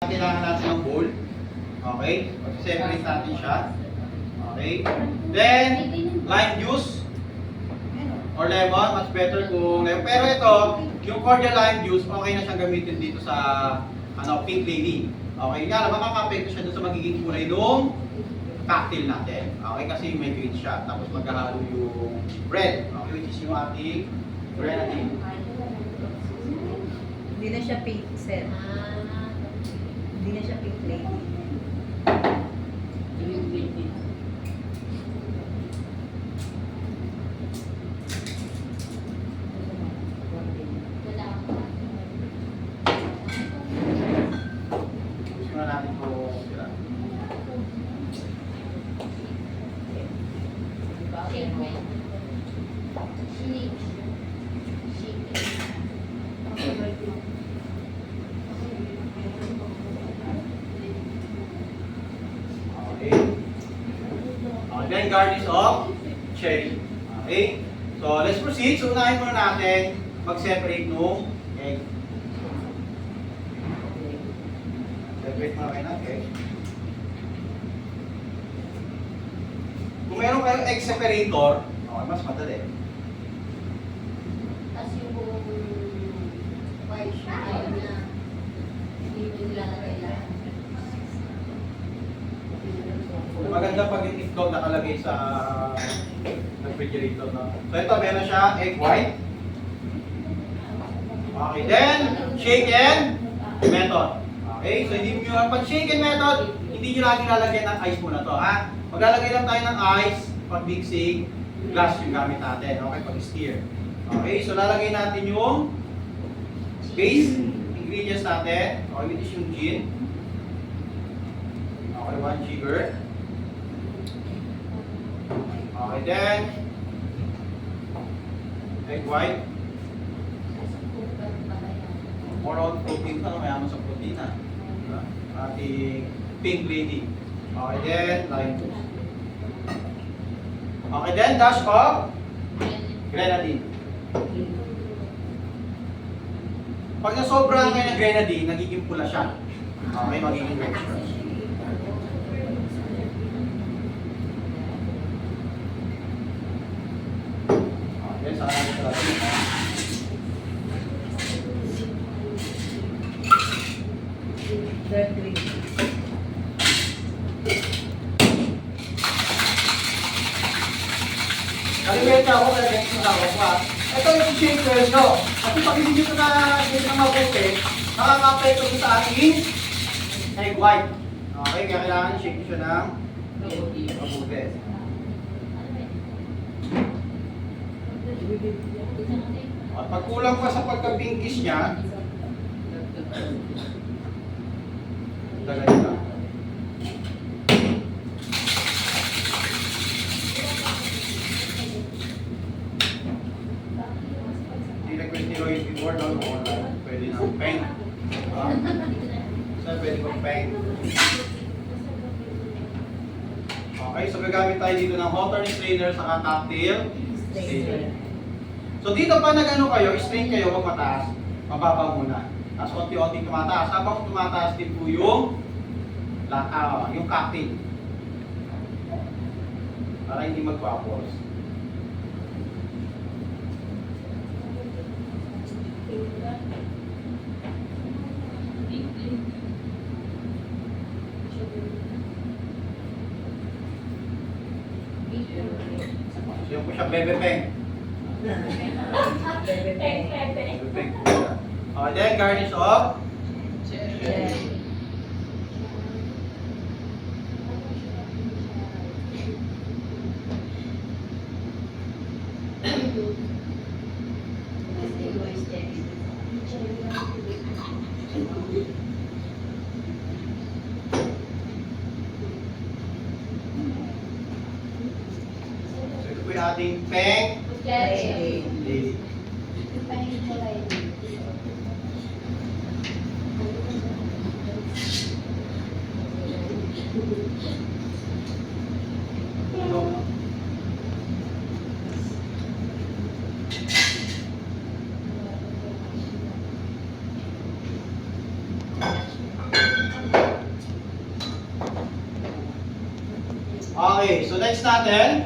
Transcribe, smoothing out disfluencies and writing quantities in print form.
Kailangan natin ng bowl. Okay? Mag-separate natin siya. Okay? Then, lime juice or lemon, much better kung lemon. Pero ito, yung cordial lime juice, okay na siyang gamitin dito sa pink lady. Okay? Nga lang, makaka-apekto siya dun sa magiging kulay ng cocktail natin. Okay? Kasi may green siya. Tapos maghahalo yung bread. Okay? Which is yung ating grenadine. Hindi na siya pink, sir. Hindi na siya pink lady. Gusto natin ito sila. Okay. Then garnish of cherry. Okay. So let's proceed. So unahin muna natin mag-separate nung egg. Separate muna kayo ng egg. Kung meron kayong egg separator, okay, mas madali. Tapos yung white ayaw na hindi nilalagay lang. Maganda pag yung itlog nakalagay sa refrigerator. No? So ito, meron siya egg white. Okay, then shaken method. Okay, so hindi mo pag shaken method, hindi nyo lagi lalagyan ng ice muna to, ha? Maglalagay lang tayo ng ice pag mixing, glass yung gamit natin, okay, pag stir. Okay, so lalagay natin yung base ingredients natin. Okay, which is yung gin. Okay, 1 sugar. Okay, then egg white. More on protein pa, mayaman sa protein na. Diba? Ating pink lady. Okay, then lime juice. Okay, then dash of grenadine. Pag nasobrahan kayo ng grenadine, nagiging pula siya. Okay, magiging red siya. Okay, saan natin ito natin? Dark green. Kalimete ako talaga yung tawag ko. Ito yung shakers nyo. Kasi pag hindi nyo na hindi na mabuti, nakaka-apekto sa ating egg white. Okay, kaya kailangan shake siya ng mabuti. At pag kulang pa sa pagka-pinkish niya, tagal nila. Hindi nag-steroid before, no? Pwede na paint. Saan pwede kong paint? Okay, so gagamit tayo dito ng hot water strainer sa cocktail strainer. So dito pa nag-ano kayo, strain kayo, wag mataas, mababa muna. Tapos konti-konti tumataas. Habang tumataas din po yung cocktail. Para hindi mag-vapors. So yung po siya bebe-peng. Bebe-peng. Okay, then garnish of cherry. So ito po yung ating peng lady. Okay, so next natin.